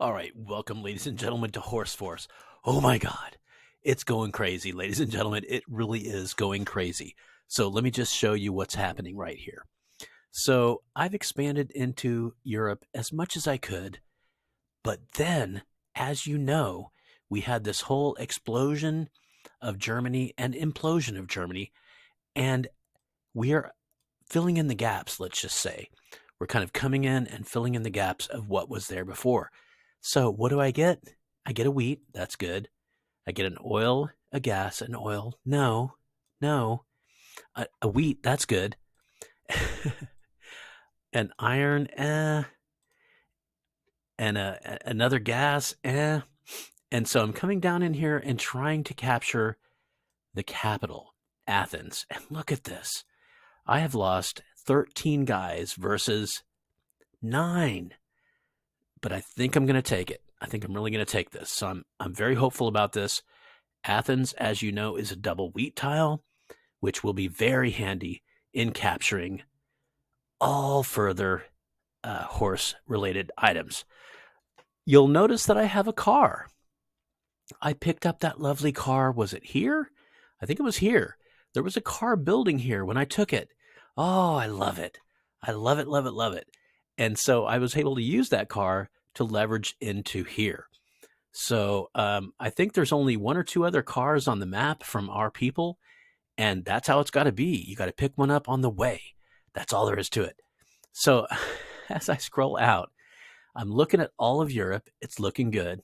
All right, welcome, ladies and gentlemen, to Horse Force. Oh my God, it's going crazy, ladies and gentlemen. It really is going crazy. So let me just show you what's happening right here. So I've expanded into Europe as much as I could, but then, as you know, we had this whole explosion of Germany and implosion of Germany, and we are filling in the gaps, let's just say. We're kind of coming in and filling in the gaps of what was there before. So what do I get? I get a wheat. That's good. I get an oil, a gas, an oil. No, no. A wheat. That's good. An iron. And another gas. And so I'm coming down in here and trying to capture the capital, Athens. And look at this. I have lost 13 guys versus 9. But I think I'm going to take it. I think I'm really going to take this. So I'm very hopeful about this. Athens, as you know, is a double wheat tile, which will be very handy in capturing all further horse-related items. You'll notice that I have a car. I picked up that lovely car. Was it here? I think it was here. There was a car building here when I took it. Oh, I love it. I love it, love it, love it. And so I was able to use that car to leverage into here. So I think there's only 1 or 2 other cars on the map from our people, and that's how it's got to be. You got to pick one up on the way. That's all there is to it. So as I scroll out, I'm looking at all of Europe. It's looking good.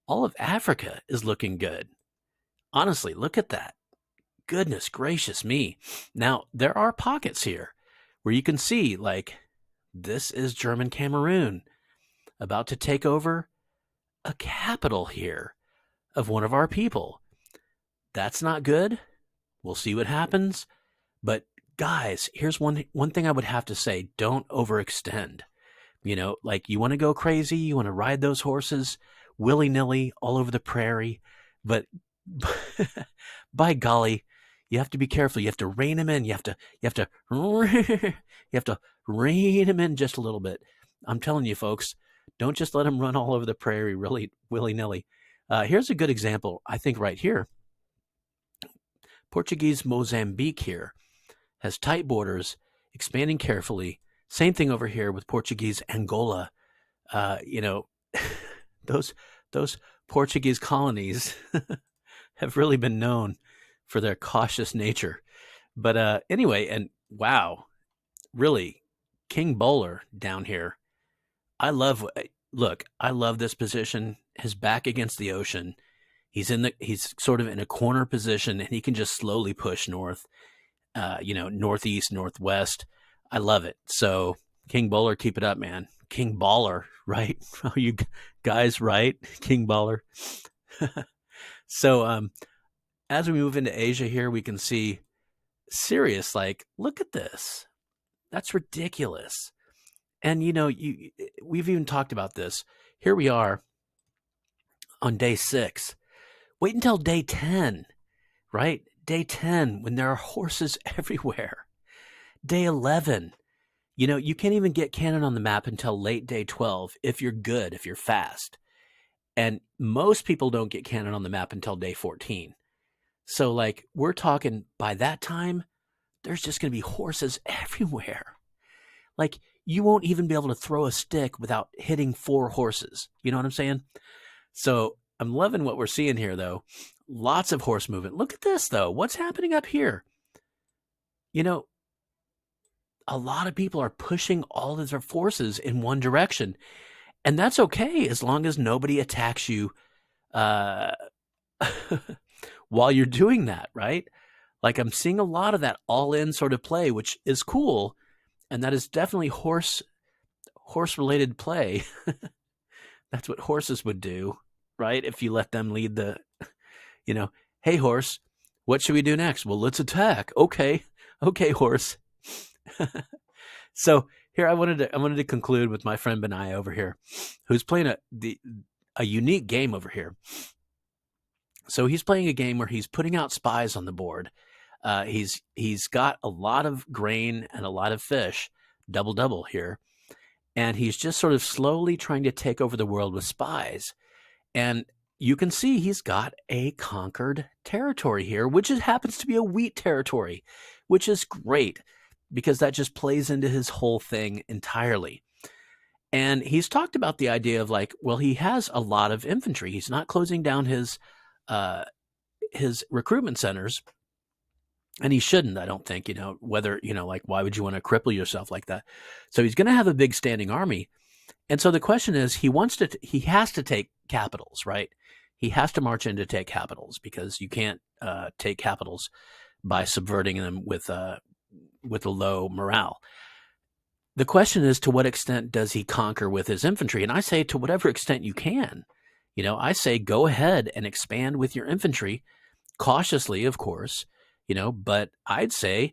All of Africa is looking good. Honestly, look at that. Goodness gracious me. Now, there are pockets here where you can see, like, this is German Cameroon about to take over a capital here of one of our people. That's not good. We'll see what happens. But guys, here's one thing I would have to say. Don't overextend. You know, like, you want to go crazy. You want to ride those horses willy-nilly all over the prairie. But by golly, you have to be careful. You have to rein them in. You have to you have to rein them in just a little bit. I'm telling you, folks, don't just let them run all over the prairie really willy-nilly. Here's a good example, I think, right here. Portuguese Mozambique here has tight borders, expanding carefully. Same thing over here with Portuguese Angola. You know, those Portuguese colonies have really been known for their cautious nature. But anyway, and wow, really, King Bowler down here. I love this position. His back against the ocean. He's sort of in a corner position, and he can just slowly push north, northeast, northwest. I love it. So King Bowler, keep it up, man. King Baller, right? Are you guys right? King Baller. So as we move into Asia here, we can see serious, like, look at this. That's ridiculous. And, we've even talked about this. Here we are on day 6. Wait until day 10, right? Day 10, when there are horses everywhere. Day 11, you can't even get cannon on the map until late day 12 if you're good, if you're fast. And most people don't get cannon on the map until day 14. So, like, we're talking by that time, there's just going to be horses everywhere. Like, you won't even be able to throw a stick without hitting 4 horses. You know what I'm saying? So I'm loving what we're seeing here, though. Lots of horse movement. Look at this, though. What's happening up here? A lot of people are pushing all of their forces in one direction. And that's okay as long as nobody attacks you while you're doing that, right? Like, I'm seeing a lot of that all-in sort of play, which is cool. And that is definitely horse-related play. That's what horses would do, right? If you let them lead the, hey, horse, what should we do next? Well, let's attack. Okay, horse. So here I wanted to conclude with my friend Benai over here, who's playing a unique game over here. So he's playing a game where he's putting out spies on the board. He's got a lot of grain and a lot of fish, double here, and he's just sort of slowly trying to take over the world with spies. And you can see he's got a conquered territory here, which happens to be a wheat territory, which is great because that just plays into his whole thing entirely. And he's talked about the idea of like, well, he has a lot of infantry. He's not closing down his recruitment centers, and he shouldn't, I don't think, whether, like, why would you want to cripple yourself like that? So he's going to have a big standing army. And so the question is, he has to take capitals, right? He has to march in to take capitals because you can't take capitals by subverting them with a low morale. The question is, to what extent does he conquer with his infantry? And I say to whatever extent you can. I say go ahead and expand with your infantry, cautiously, of course, but I'd say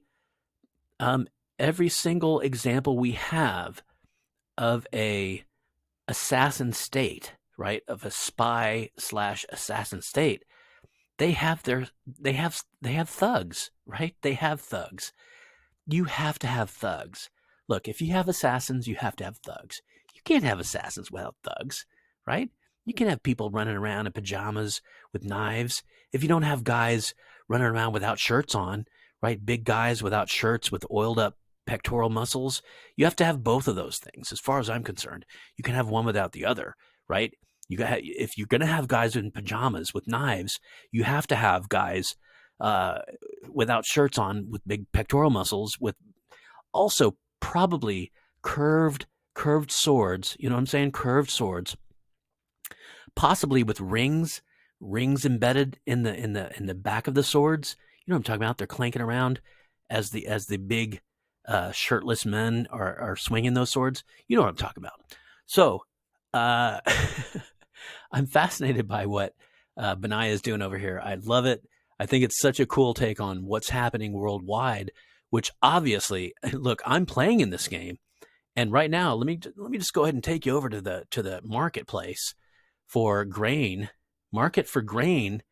every single example we have of a assassin state, right, of a spy/assassin state, they have thugs, right? They have thugs. You have to have thugs. Look, if you have assassins, you have to have thugs. You can't have assassins without thugs, right? You can have people running around in pajamas with knives. If you don't have guys running around without shirts on, right? Big guys without shirts with oiled up pectoral muscles. You have to have both of those things, as far as I'm concerned. You can have one without the other, right? If you're going to have guys in pajamas with knives, you have to have guys without shirts on with big pectoral muscles, with also probably curved swords. You know what I'm saying? Curved swords, possibly with rings embedded in the back of the swords. You know what I'm talking about? They're clanking around as the big shirtless men are swinging those swords. You know what I'm talking about. So I'm fascinated by what Benaiah is doing over here. I love it. I think it's such a cool take on what's happening worldwide, which obviously, look, I'm playing in this game, and right now, let me just go ahead and take you over to the marketplace for grain. Market for grain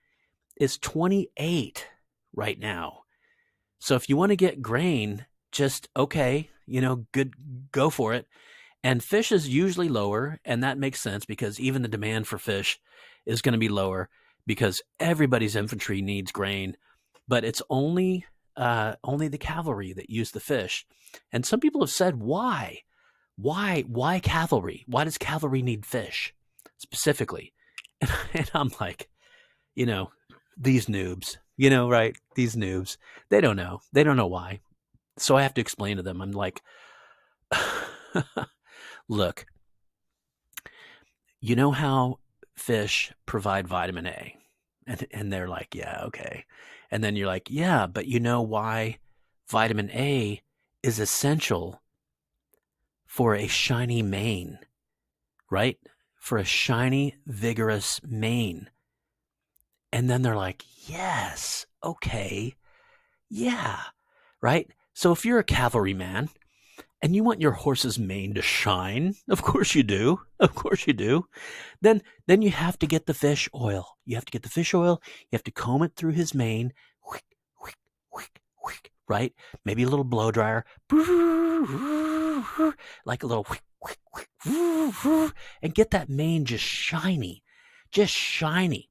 is 28 right now. So if you want to get grain, just okay, good, go for it. And fish is usually lower, and that makes sense because even the demand for fish is going to be lower because everybody's infantry needs grain, but it's only the cavalry that use the fish. And some people have said, why cavalry? Why does cavalry need fish specifically? And I'm like, these noobs, right? These noobs, they don't know why. So I have to explain to them. I'm like, look, you know how fish provide vitamin A? And they're like, yeah, okay. And then you're like, yeah, but you know why vitamin A is essential for a shiny mane, right? For a shiny, vigorous mane. And then they're like, yes, okay, yeah, right? So if you're a cavalryman and you want your horse's mane to shine, of course you do. Of course you do. Then you have to get the fish oil. You have to get the fish oil. You have to comb it through his mane. Whick, whick, whick, whick, right? Maybe a little blow dryer. Like a little whick, whick, whick. And get that mane just shiny. Just shiny.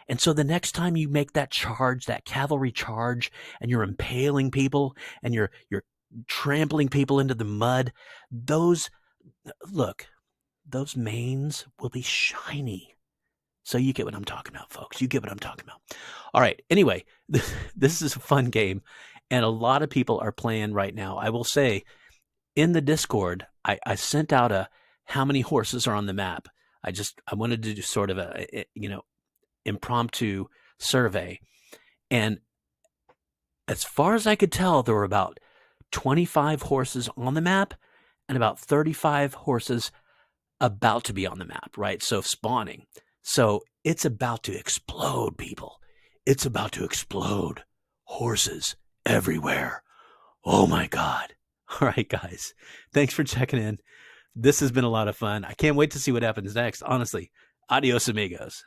And so the next time you make that charge, that cavalry charge, and you're impaling people and you're trampling people into the mud, those manes will be shiny. So you get what I'm talking about, folks. You get what I'm talking about. All right. Anyway, this is a fun game, and a lot of people are playing right now. I will say, in the Discord, I sent out a how many horses are on the map. I wanted to do sort of a impromptu survey, and as far as I could tell, there were about 25 horses on the map and about 35 horses about to be on the map, right? So spawning. So it's about to explode, people. It's about to explode. Horses everywhere. Oh my God. All right, guys. Thanks for checking in. This has been a lot of fun. I can't wait to see what happens next. Honestly, adios amigos.